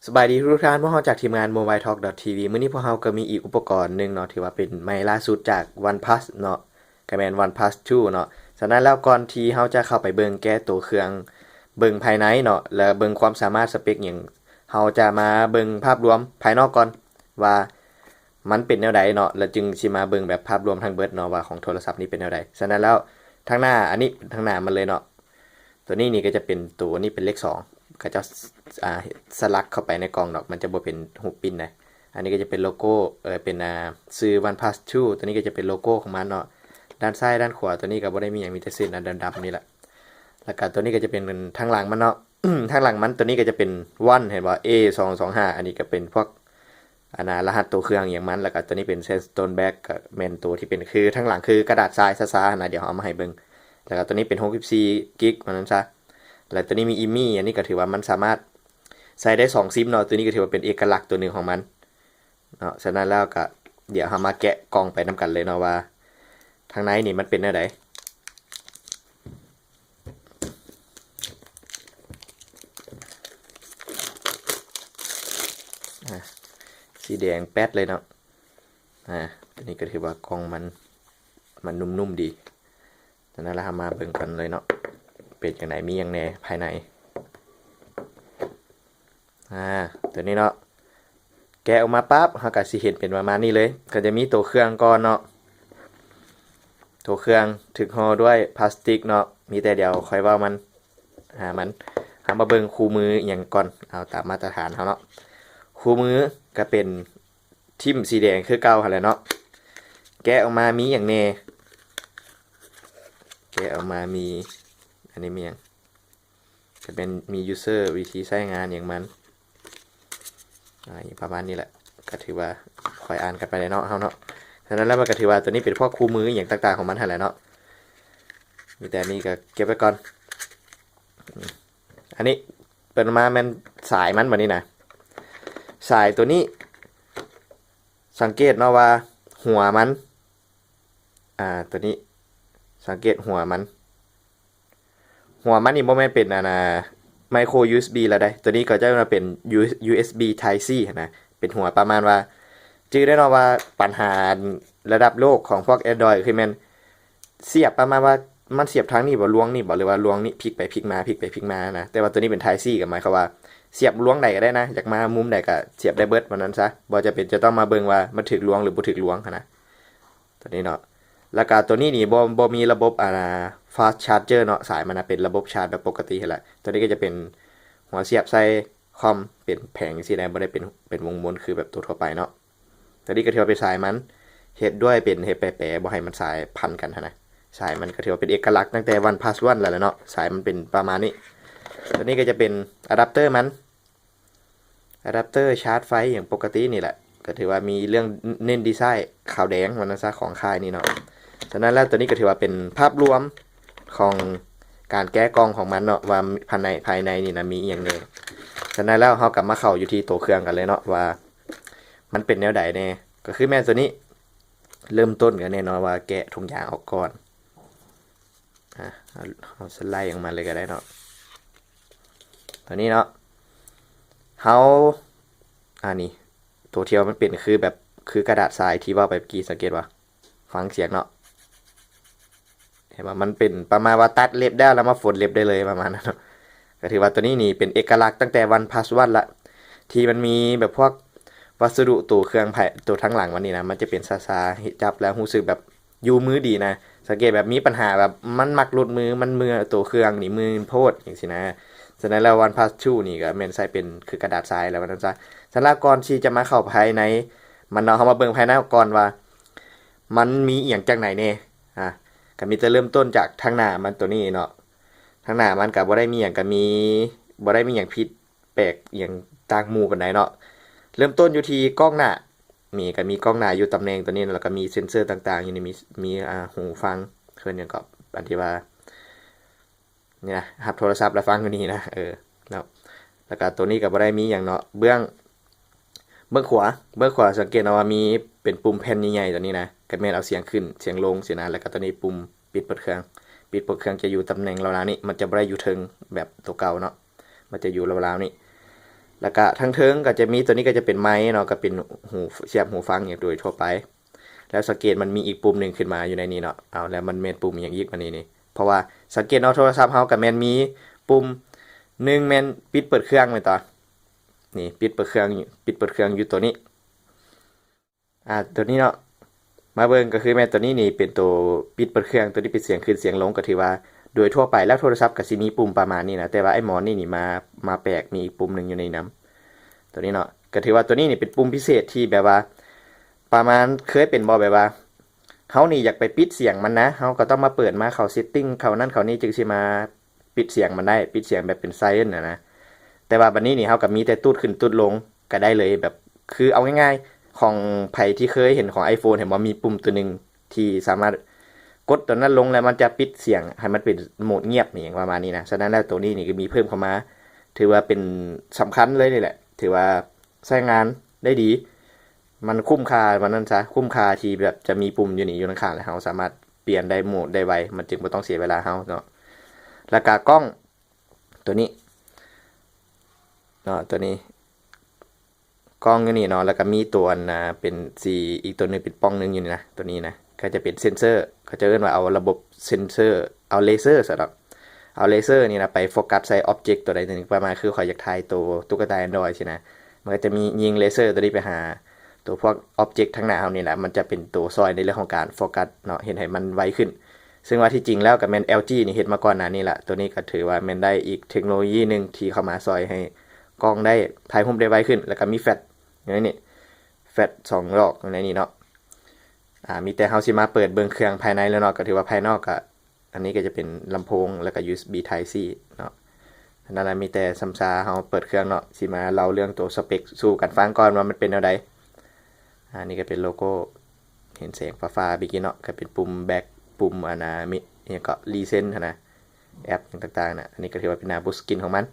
สบายดีทุกท่านพวกเราจากทีมงาน mobiletalk.tv มื้อนี้พวกเราก็มีอีกอุปกรณ์หนึ่งเนาะที่ว่าเป็นใหม่ล่าสุดจาก OnePlus เนาะก็แม่น OnePlus 2เนาะฉะนั้นแล้วก่อนที่เราจะเข้าไปเบิ่งแก้ตัวเครื่องเบิ่งภายในเนาะแล้วเบิ่งความสามารถสเปคหยังเราจะมาเบิ่งภาพรวมภายนอกก่อนว่ามันเป็นแนวใดเนาะแล้วจึงสิมาเบิ่งแบบภาพรวมทั้งเบิดเนาะว่าของโทรศัพท์นี้เป็นแนวใดฉะนั้นแล้วทางหน้าอันนี้ทางหน้ามันเลยเนาะตัวนี้นี่ก็จะเป็นตัวนี้เป็นเลข2ก็จะสลักเข้าไปในกล่องดอกมันจะบ่เป็นหูปปิ้นนะอันนี้ก็จะเป็นโลโก้เป็นซื้อ OnePlus 2ตัวนี้ก็จะเป็นโลโก้ของมันเนาะด้านซ้ายด้านขวาตัวนี้ก็บ่ได้มีหยังมีแต่เส้นอันดำๆนี่แหละแล้วก็ตัวนี้ก็จะเป็นทางหลังมันเนาะ ทางหลังมันตัวนี้ก็จะเป็นวันเห็นบ่ A225 อันนี้ก็เป็นพวกรหัสตัวเครื่องอย่างมันแล้วก็ตัวนี้เป็น Stone Back ก็แม่นตัวที่เป็นคือทางหลังคือกระดาษทรายซ่าๆนะเดี๋ยวเอามาให้เบิ่งแล้วก็ตัวนี้เป็น64กิกว่านั้นซะแล้วตัวนี้มีอิมี่อันนี้ก็ถือว่ามันสามารถใส่ได้2ซิมเนาะตัวนี้ก็ถือว่าเป็นเอกลักษณ์ตัวหนึ่งของมันเนาะฉะนั้นแล้วก็เดี๋ยวเรามาแกะกล่องไปนำกันเลยเนาะว่าทางในนี่มันเป็นแนวใดสีแดงแป๊ดเลยเนาะตัวนี้ก็ถือว่ากล่องมันนุ่มๆดีฉะนั้นเรามาเบิ่งกันเลยเนาะเป็นอย่างไหนมีอย่างแหน่ภายในตัวนี้เนาะแกะออกมาปั๊บเราก็สิเห็นเป็นประมาณนี้เลยก็จะมีตัวเครื่องก่อนเนาะตัวเครื่องถึกห่อด้วยพลาสติกเนาะมีแต่เดี๋ยวค่อยว่ามันมาเบิ่งคู่มืออย่างก่อนเอาตามมาตรฐานเขาเนาะคู่มือก็เป็นทิ่มสีแดงคือเก่าหั่นแหละเนาะแกะออกมามีอย่างแน่แกะออกมามีอันนี้มีอย่างจะเป็นมี user วิธีใช้งานอย่างมันอย่างประมาณนี้แหละก็ถือว่าคอยอ่านกันไปเลยเนาะเฮาเนาะฉะนั้นแล้วมันก็ถือว่าตัวนี้เป็นพวกคู่มืออย่างต่างๆของมันหั่นแหละเนาะมีแต่นี้ก็เก็บไว้ก่อนอันนี้เป็นมามันสายมันแบบนี้นะสายตัวนี้สังเกตเนาะว่าหัวมันตัวนี้สังเกตหัวมันนี่บ่แม่นเป็นไมโคร USB แล้วได้ตัวนี้ก็จะมาเป็น USB Type C นะเป็นหัวประมาณว่าจื้อได้เนาะว่าปัญหาระดับโลกของพวก Android คือมันเสียบประมาณว่ามันเสียบทางนี้บ่ล้วงนี่บ่หรือว่าล้วงนี่พลิกไปพลิกมานะแต่ว่าตัวนี้เป็น Type C ก็หมายความว่าเสียบล้วงใดก็ได้นะอยากมามุมใดก็เสียบได้เบิดวันนั้นซะบ่จะเป็นจะต้องมาเบิ่งว่ามันถึกล้วงหรือบ่ถึกล้วงนะตัวนี้เนาะแล้วก็ตัวนี้นี่บ่มีระบบ fast charger เนาะสายมันเป็นระบบชาร์จแบบปกติแหละตัวนี้ก็จะเป็นหัวเสียบใส่คอมเป็นแผงสีแดงบ่ได้เป็นวงม้วนคือแบบตัวทั่วไปเนาะตัวนี้ก็ถือว่าเป็นสายมันเฮ็ดด้วยเป็นเฮ็ดแปะๆบ่ให้มันสายพันกันนะสายมันก็ถือว่าเป็นเอกลักษณ์ตั้งแต่ OnePlus 1แล้วเนาะสายมันเป็นประมาณนี้ตัวนี้ก็จะเป็นอะแดปเตอร์ชาร์จไฟอย่างปกตินี่แหละก็ถือว่ามีเรื่องเน้นดีไซน์ขาวแดงวันนั้นซะของค่ายนี่เนาะฉะนั้นแล้วตัวนี้ก็ถือว่าเป็นภาพรวมของการแก้กล้องของมันเนาะว่าภายในนี่นะมีอย่างไรฉะนั้นแล้วเรากลับมาเข้าอยู่ที่ตัวเครื่องกันเลยเนาะว่ามันเป็นแนวใดแน่ก็คือแม่ตัวนี้เริ่มต้นกันแน่นอนว่าแกะถุงยางออกก่อนเอาสไลด์ออกมาเลยก็ได้เนาะตัวนี้เนาะเขานี่ตัวเทียวมันเป็นคือแบบคือกระดาษทรายที่ว่าไปเมื่อกี้สังเกตว่าฟังเสียงเนาะเห็นว่ามันเป็นประมาณว่าตัดเล็บได้แล้วมาฝนเล็บได้เลยประมาณนั้นก็ถือว่าตัวนี้นี่เป็นเอกลักษณ์ตั้งแต่OnePlus 1ละที่มันมีแบบพวกวัสดุตัวเครื่องตัวทั้งหลังวันนี้นะมันจะเป็นซาจับแล้วรู้สึกแบบอยู่มือดีนะสังเกตแบบมีปัญหาแบบมันมักหลุดมือมันมือตัวเครื่องนี่มือโพดอย่างสินะฉะนั้นแล้วOnePlus 2นี่ก็แม่นใส่เป็นคือกระดาษทรายแล้วนั้นซะสำหรับก่อนที่จะมาเข้าภายในมันเอามาเบิ่งภายในก่อนว่ามันมีอีหยังจังไหนแน่ก็มีแต่เริ่มต้นจากทางหน้ามันตัวนี้เนาะทางหน้ามันก็บ่ได้มีหยังก็มีบ่ได้มีหยังผิดแปลกอย่างต่างหมู่ปานใดเนาะเริ่มต้นอยู่ที่กล้องหน้าก็มีกล้องหน้าอยู่ตำแหน่งตัวนี้แล้วก็มีเซ็นเซอร์ต่างๆอยู่นี่มีหูฟังเพิ่นหยังก็อันที่ว่านี่นะรับโทรศัพท์แล้วฟังอยู่นี่นะแล้วก็ตัวนี้ก็บ่ได้มีหยังเนาะเบื้องขวาสังเกตเอาว่ามีเป็นปุ่มแผ่นใหญ่ๆตัวนี้นะก็แม่นเอาเสียงขึ้นเสียงลงสินะแล้วก็ตัวนี้ปุ่มปิดเปิดเครื่องจะอยู่ตำแหน่งราวๆนี้มันจะบ่ได้อยู่เทิงแบบตัวเก่าเนาะมันจะอยู่ราวๆนี้ แล้วก็ทั้งเทิงก็จะมีตัวนี้ก็จะเป็นไม้เนาะก็เป็นหูเสียบหูฟังอย่างโดยทั่วไปแล้วสังเกตมันมีอีกปุ่มหนึ่งขึ้นมาอยู่ในนี้เนาะเอาแล้วมันเมนปุ่มอย่างอีกมานี่เพราะว่าสังเกตเนาะโทรศัพท์เฮากับแมนมีปุ่มหนึ่งแมนปิดเปิดเครื่องไว้ต่อนี่ปิดเปิดเครื่องอยู่ตัวนี้ตัวนี้เนาะมาเบิ่งก็คือแม่ตัวนี้นี่เป็นตัวปิดเปิดเครื่องตัวนี้ปิดเสียงขึ้นเสียงลงก็ถือว่าโดยทั่วไปแล้วโทรศัพท์ก็สิมีปุ่มประมาณนี้นะแต่ว่าไอ้หมอนนี่มาแปลกมีอีกปุ่มหนึ่งอยู่ในน้ำตัวนี้เนาะก็ถือว่าตัวนี้นี่เป็นปุ่มพิเศษที่แบบว่าประมาณเคยเป็นบ่แบบว่าเฮานี่อยากไปปิดเสียงมันนะเฮาก็ต้องมาเปิดมาเข้าเซตติ้งเข้านั่นเข้านี่จึงสิมาปิดเสียงมันได้ปิดเสียงแบบเป็นไซเลนต์นะแต่ว่าบัดนี้นี่เฮาก็มีแต่ตูดขึ้นตูดลงก็ได้เลยแบบคือเอาง่ายๆของไผที่เคยเห็นของ iPhone เห็นว่ามีปุ่มตัวนึงที่สามารถกดตัวนั้นลงแล้วมันจะปิดเสียงให้มันเป็นโหมดเงียบนี่อย่างประมาณนี้นะฉะนั้นแล้วตัวนี้นี่ก็มีเพิ่มเข้ามาถือว่าเป็นสำคัญเลยนี่แหละถือว่าใช้งานได้ดีมันคุ้มค่าวันนั้นซะคุ้มค่าที่แบบจะมีปุ่มอยู่นี่อยู่ข้างๆแล้วเราสามารถเปลี่ยนได้โหมดได้ไวมันจึงไม่ต้องเสียเวลาเราเนาะแล้วก็กล้องตัวนี้เนาะตัวนี้กล้องอยู่นี่เนาะแล้วก็มีตัวเป็นสีอีกตัวนึงเป็นป้องนึงอยู่นี่นะตัวนี้นะก็จะเป็นเซนเซอร์เขาจะเรียกว่าเอาระบบเซนเซอร์เอาเลเซอร์สำหรับเอาเลเซอร์นี่นะไปโฟกัสใส่อ็อบเจกต์ตัวใดตัวหนึ่งประมาณคือขอยอยากถ่ายตัวตุ๊กตา Android ใช่นะมันก็จะมียิงเลเซอร์ตัวนี้ไปหาตัวพวกอ็อบเจกต์ทั้งหน้าเฮานี่แหละมันจะเป็นตัวซอยในเรื่องของการโฟกัสเนาะเห็นให้มันไวขึ้นซึ่งว่าที่จริงแล้วกับแมน LG นี่เห็นมาก่อนหน้านี้แหละตัวนี้ก็ถือว่าแมนได้อีกเทคโนโลยีนึงที่เข้ามาซอยให้กล้องได้ถ่ายรูปได้ไวขึ้นแล้วก็มีแฟลชอย่างนี้แฟลช2ดอกในนี้เนาะมีแต่เฮาสิมาเปิดเบิ่งเครื่องภายในแล้วเนาะก็ถือว่าภายนอกก็อันนี้ก็จะเป็นลำโพงแล้วก็ USB Type C เนาะนั่นแหละมีแต่ซัมซาเฮาเปิดเครื่องเนาะสิมาเล่าเรื่องตัวสเปคสู่กันฟังก่อนว่ามันเป็นแนวใดนี่ก็เป็นโลโก้เห็นแสงฟ้าๆบิกินเนาะก็เป็นปุ่มแบ็คปุ่มมีเนี่ยก็รีเซนต์นะแอปต่างๆนะอันนี้ก็ถือว่าเป็นหน้าบุสกินของมัน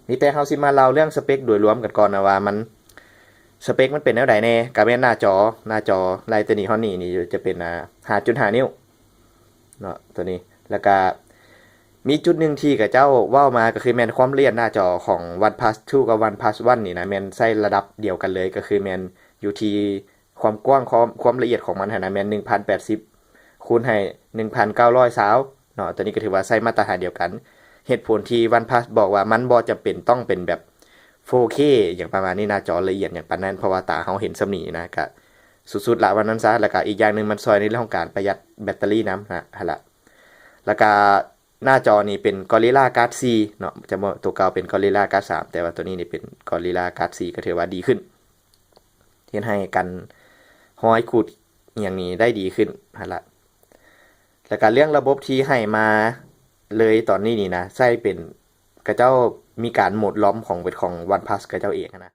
มีแต่เฮาสิมาเล่าเรื่องสเปคโดยรวมกันก่อนนะว่ามันสเปคมันเป็นแนวใดแน่กับแม่นหน้าจอไลท์ตัวนี้ฮอนนี่จะเป็น5.5 นิ้วเนาะตัวนี้แล้วก็มีจุดหนึ่งที่กับเจ้าว่ามาก็คือแมนความละเอียดหน้าจอของ OnePlus 2 กับ OnePlus 1นี่นะแมนใช้ระดับเดียวกันเลยก็คือแมนอยู่ที่ความกว้างความละเอียดของมันนะแมน1080คูณให้1920เนาะตัวนี้ก็ถือว่าใช้มาตรฐานเดียวกันเหตุผลที่ OnePlus บอกว่ามันบ่จำเป็นต้องเป็นแบบ 4K อย่างประมาณนี้หน้าจอละเอียดอย่างปานนั้นเพราะว่าตาเขาเห็นสำนีนะก็สุดๆละวันนั้นซะแล้วก็อีกอย่างนึงมันซอยในเรื่องของการประหยัดแบตเตอรี่น้ำนะฮะละแล้วก็หน้าจอนี่เป็น Gorilla Glass 4เนาะจะตัวเก่าเป็น Gorilla Glass 3แต่ว่าตัวนี้นี่เป็น Gorilla Glass 4ก็ถือว่าดีขึ้นที่ให้กันห้อยขูดอย่างนี้ได้ดีขึ้นฮะละแล้วก็เรื่องระบบที่ให้มาเลยตอนนี้นี่นะใช้เป็นกระเจ้ามีการโหมดล้อมของเป็นของ OnePlus กระเจ้าเองนะ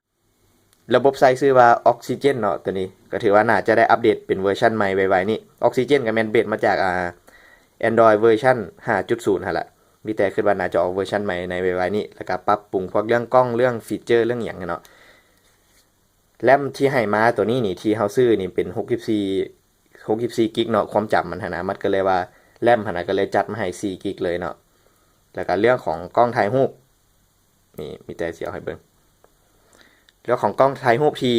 ระบบใช้ชื่อว่า Oxygen เนาะตัวนี้ก็ถือว่าน่าจะได้อัปเดตเป็นเวอร์ชันใหม่ไวๆนี่ Oxygen ก็แม่นเบสมาจากAndroid เวอร์ชัน 5.0 ฮะละมีแต่ขึ้นว่าน่าจะออกเวอร์ชันใหม่ในไวๆนี้แล้วก็ปรับปรุงพวกเรื่องกล้องเรื่องฟีเจอร์เรื่องอย่างเนาะแรมที่ให้มาตัวนี้นี่ที่เฮาซื้อนี่เป็น64กิกเนาะความจำมันนะมันก็เลยว่าแรมนะก็เลยจัดมาให้4กิกเลยเนาะแล้วก็เรื่องของกล้องถ่ายรูปนี่มีแต่เสียวให้เบิ่งเรื่องของกล้องถ่ายรูปที่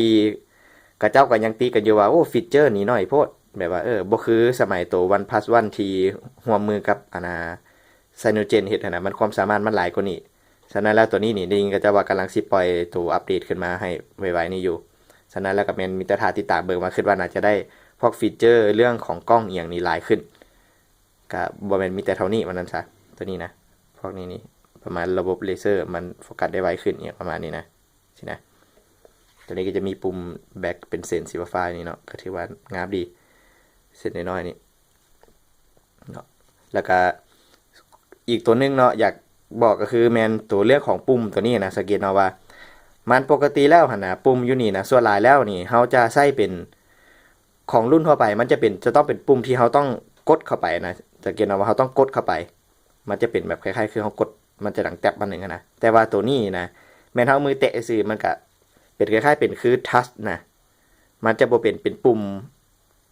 กระเจ้าก็ยังตีกันอยู่ว่าโอ้ฟีเจอร์นี้น้อยโพดแบบว่าบ่คือสมัยตัว OnePlus 1ที่ร่วมมือกับCyanogen เฮ็ดนะมันความสามารถมันหลายกว่านี้ฉะนั้นแล้วตัวนี้นี่ดิงก็จะว่ากำลังสิปล่อยตัวอัปเดตขึ้นมาให้ไวๆนี่อยู่ฉะนั้นแล้วก็แม่นมีแต่ท่าติดตามเบิ่งว่าคิดว่าน่าจะได้พวกฟีเจอร์เรื่องของกล้องอีหยังนี่หลายขึ้นก็บ่แม่นมีแต่เท่านี้มันนั้นซะตัวนี้นะพวกนี้นี่ประมาณระบบเลเซอร์มันโฟกัสได้ไวขึ้นเนี่ยประมาณนี้นะสินะตัวนี้ก็จะมีปุ่มแบ็คเป็นเส้นสีฟ้านี่เนาะก็ถือว่างามดีเส้นน้อยๆนี่เนาะแล้วก็อีกตัวนึงเนาะอยากบอกก็คือแมนตัวเลือกของปุ่มตัวนี้นะสังเกตเอาว่ามันปกติแล้วหั่นน่ะปุ่มอยู่นี่นะส่วนหลายแล้วนี่เฮาจะใช้เป็นของรุ่นทั่วไปมันจะต้องเป็นปุ่มที่เฮาต้องกดเข้าไปนะสังเกตเอาว่าเฮาต้องกดเข้าไปมันจะเป็นแบบคล้ายๆคือเฮากดมันจะดังแตบมาหนึ่งนะแต่ว่าตัวนี้นะแม่นเฮามือแตะซื่อมันก็เป็นคล้ายๆเป็นคือทัชนะมันจะบ่เป็นปุ่ม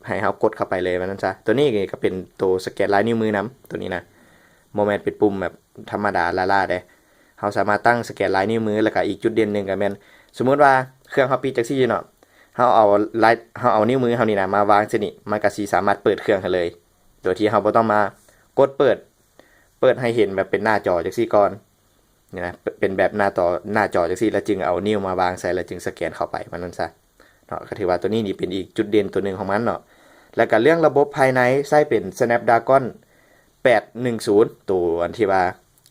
ให้เฮากดเข้าไปเลยว่านั้นซะตัวนี้ก็เป็นตัวสแกนลายนิ้วมือนำตัวนี้นะโมเมนต์เป็นปุ่มแบบธรรมดาล่าๆเด้ เฮาสามารถตั้งสแกนลายนิ้วมือแล้วก็อีกจุดเด่นหนึงก็แม่นสมมุติว่าเครื่องเฮาปิดจังซี่เนาะเฮาเอานิ้วมือเฮานี่นะมาวางซินี่มันก็สิสามารถเปิดเครื่องให้เลยโดยที่เฮาบ่ต้องมากดเปิดให้เห็นแบบเป็นหน้าจอจังซี่ก่อนนี่นะเป็นแบบหน้าจอจังซี่แล้วจึงเอานิ้วมาวางใส่แล้วจึงสแกนเข้าไปมันนั่นซะเนาะก็ถือว่าตัวนี้นี่เป็นอีกจุดเด่นตัวหนึ่งของมันเนาะแล้วก็เรื่องระบบภายในใช้เป็น Snapdragon 810ตัวอันที่ว่า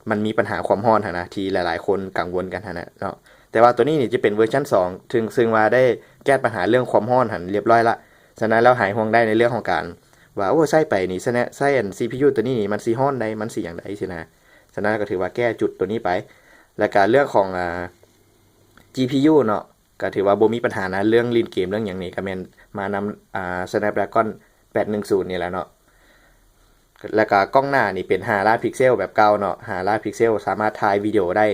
มันมีปัญหาความร้อนนะที่หลายๆคนกังวลกันนะเนาะแต่ว่าตัวนี้นี่จะเป็นเวอร์ชัน2ซึ่งว่าได้แก้ปัญหาเรื่องความร้อนหันเรียบร้อยละฉะนั้นแล้วหายห่วงได้ในเรื่องของการว่าโอ้ใส่ไปนี่ใส่อัน CPU ตัวนี้นี่มันสิร้อนได้มันสิอย่างใดสินะฉะนั้นก็ถือว่าแก้จุดตัวนี้ไปและการเรื่องของGPU เนาะก็ถือว่าบ่มีปัญหานะเรื่องเล่นเกมเรื่องอย่างนี้ก็แม่นมานำSnapdragon 810นี่แหละเนาะแล้วก็กล้องหน้านี่เป็น5ล้านพิกเซลแบบเก่าเนาะ5ล้านพิกเซลสามารถถ่ายวิดีโอได้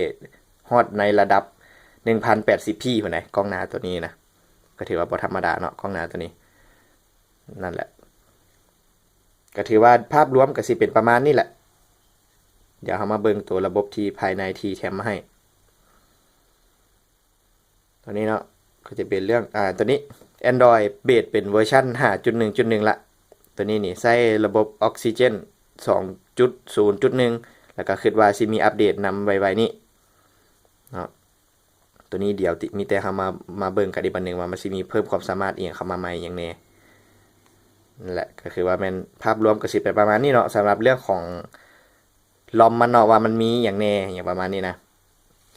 ฮอดในระดับ 1080p พุ่นน่ะกล้องหน้าตัวนี้นะก็ถือว่าบ่ธรรมดาเนาะกล้องหน้าตัวนี้นั่นแหละก็ถือว่าภาพรวมก็สิเป็นประมาณนี้แหละเดี๋ยวเฮามาเบิ่งตัวระบบที่ภายในที่แถมมาให้ตัวนี้เนาะก็จะเป็นเรื่องตัวนี้ Android เบสเป็นเวอร์ชัน 5.1.1 ละตัวนี้นี่ใช้ระบบ Oxygen 2.0.1 แล้วก็คิดว่าสิมีอัปเดตนำไว้นี้เนาะตัวนี้เดี๋ยวมีแต่เฮามาเบิ่งกันอีกบัดนึงว่ามันสิมีเพิ่มความสามารถอีหยังเข้ามาใหม่หยังแน่นั่นแหละก็คือว่าแม่นภาพรวมก็สิเป็นประมาณนี้เนาะสำหรับเรื่องของลอมมันเนาะว่ามันมีอย่างแน่อย่างประมาณนี้นะ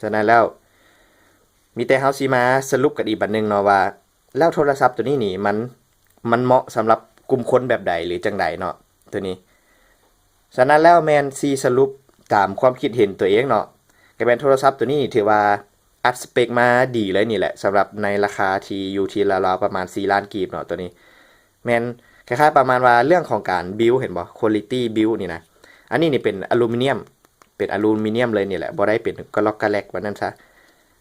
ฉะนั้นแล้วมีแต่เฮาสิมาสรุปกันอีกบัดนึงเนาะว่าแล้วโทรศัพท์ตัวนี้นี่มันเหมาะสำหรับกลุ่มคนแบบใดหรือจังใดเนาะตัวนี้ฉะนั้นแล้วแมนซีสรุปตามความคิดเห็นตัวเองเนาะก็เป็นโทรศัพท์ตัวนี้ถือว่าอัดสเปคมาดีเลยนี่แหละสำหรับในราคาที่อยู่ที่ราวๆประมาณ4ล้านกีบเนาะตัวนี้แมนคล้ายๆประมาณว่าเรื่องของการบิลเห็นบ่ quality build นี่นะอันนี้นี่เป็นอลูมิเนียมเลยนี่แหละบ่ได้เป็นกะล็อกกะแลกว่านั้นซะ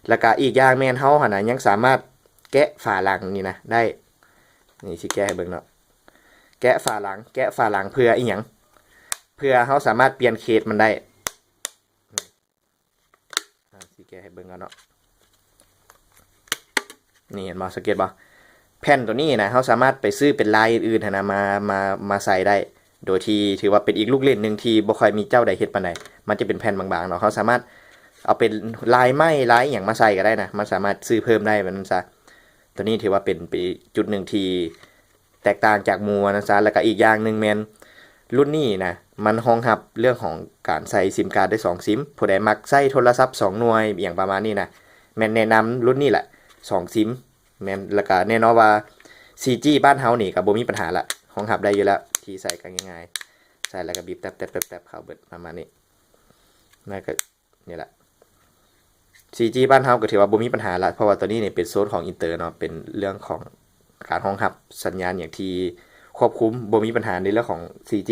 แล้วก็อีกอย่างแม่นเฮาหั่นน่ะยังสามารถแกะฝาหลังนี่นะได้นี่สิแกะให้เบิ่งเนาะแกะฝาหลังเพื่ออีหยังเพื่อเฮาสามารถเปลี่ยนเคสมันได้สิแกะให้เบิ่งกันเนาะนี่เห็นบ่สังเกตบ่แผ่นตัวนี้นะเฮาสามารถไปซื้อเป็นลายอื่นๆนะมาใส่ได้โดยที่ถือว่าเป็นอีกลูกเล่นนึงที่บ่ค่อยมีเจ้าใดเฮ็ดปานใดมันจะเป็นแผ่นบางๆเนาะเขาสามารถเอาเป็นลายไม้ลายอย่างมาใส่ก็ได้นะมันสามารถซื้อเพิ่มได้มันซะตัวนี้ถือว่าเป็นจุดหนึ่งที่แตกต่างจากหมู่นะซะแล้วก็อีกอย่างนึงแม่นรุ่นนี้นะมันรองรับเรื่องของการใส่ซิมการ์ดได้2ซิมผู้ใดมักใช้โทรศัพท์2หน่วยอย่างประมาณนี้นะแม่นแนะนำรุ่นนี้แหละ2ซิมแม่นแล้วก็แน่นอนว่า 4G บ้านเฮานี่ก็บ่มีปัญหาละรองรับได้อยู่แล้วที่ใส่กันง่ายๆใส่แล้วก็บีบแตบๆเข้าเบิดประมาณนี้นั่นก็นี่แหละ 4G บ้านเฮาก็ถือว่าบ่มีปัญหาละเพราะว่าตัวนี้เนี่ยเป็นโซนของอินเตอร์เนาะเป็นเรื่องของการรองรับสัญญาณอย่างที่ควบคุมบ่มีปัญหาในเรื่องของ 4G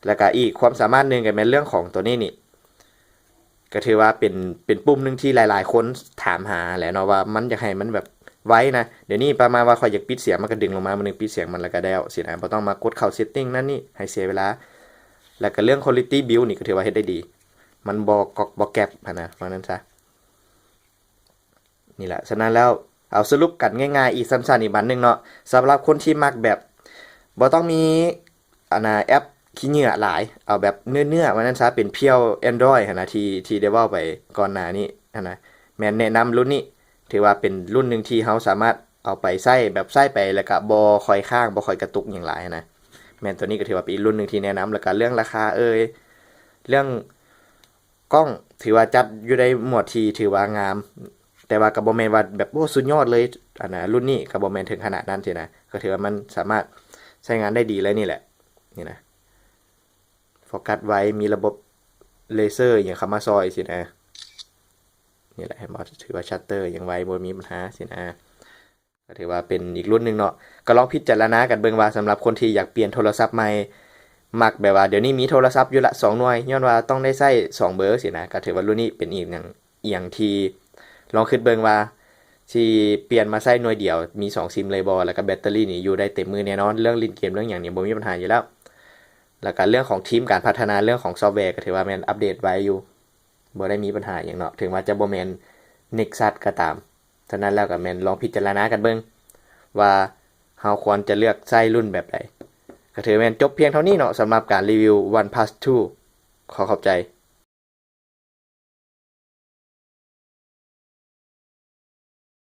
แล้วก็อีกความสามารถนึงก็เป็นเรื่องของตัวนี้นี่ก็ถือว่าเป็นปุ่มนึงที่หลายๆคนถามหาแหละเนาะว่ามันอยากให้มันแบบไว้นะเดี๋ยวนี้ประมาณว่าข่อยอยากปิดเสียงมันก็ดึงลงมามันนึงปิดเสียงมันแล้วก็แล้วสินะบ่ต้องมากดเข้า setting นั่นนี่ให้เสียเวลาแล้วก็เรื่อง quality build นี่ก็ถือว่าเฮ็ดได้ดีมันบ่กอกบ่แก็บนะว่านั้นซะนี่แหละฉะนั้นแล้วเอาสรุปกันง่ายๆอีกสั้นๆอีกบัดนึงเนาะสำหรับคนที่มักแบบบ่ต้องมีแอปขี้เหงื่อหลายเอาแบบเนื้อๆว่านั้นซะเป็นเพียว Android หั่นนะที่ได้เว้าไปก่อนหน้านี้หั่นนะแม่นแนะนำรุ่นนี้ถือว่าเป็นรุ่นนึงที่เฮาสามารถเอาไปใช้แบบใช้ไปแล้วก็บ่ค่อยค้างบ่ค่อยกระตุกหยังหลายนะแม่นตัวนี้ก็ถือว่าเป็นรุ่นนึงที่แนะนำแล้วก็เรื่องราคาเรื่องกล้องถือว่าจัดอยู่ในหมวดที่ถือว่างามแต่ว่าก็บ่แม่นว่าแบบโอ้สุดยอดเลยรุ่นนี้ก็บ่แม่นถึงขนาดนั้นสินะก็ถือว่ามันสามารถใช้งานได้ดีเลยนี่แหละนี่นะโฟกัสไว้มีระบบเลเซอร์อย่างเข้ามาซอยสินะนี่แหละบ่ถือว่าชัตเตอร์ยังไวบ่มีปัญหาสินะก็ถือว่าเป็นอีกรุ่นนึงเนาะก็ลองพิจารณากันเบิ่งว่าสำหรับคนที่อยากเปลี่ยนโทรศัพท์ใหม่มักแบบว่าเดี๋ยวนี้มีโทรศัพท์อยู่ละ2หน่วยย้อนว่าต้องได้ใช้2เบอร์สินะก็ถือว่ารุ่นนี้เป็นอีกอย่างที่ลองคิดเบิ่งว่าสิเปลี่ยนมาใช้หน่วยเดียวมี2ซิมเลยบ่แล้วก็แบตเตอรี่นี่อยู่ได้เต็มมือแน่นอนเรื่องเล่นเกมเรื่องหยังนี่บ่มีปัญหาอยู่แล้วแล้วก็เรื่องของทีมการพัฒนาเรื่องของซอฟต์แวร์ก็ถือว่าแม่นอัปเดตไว้อยู่ บ่ได้มีปัญหาอย่างเนาะถึงว่าจะบ่แม่น Nexus ก็ตามฉะนั้นแล้วก็แม่นลองพิจารณากันเบิ่งว่าเฮาควรจะเลือกใช้รุ่นแบบใดก็ถือแม่นจบเพียงเท่านี้เนาะสำหรับการรีวิว OnePlus 2ขอขอบใจ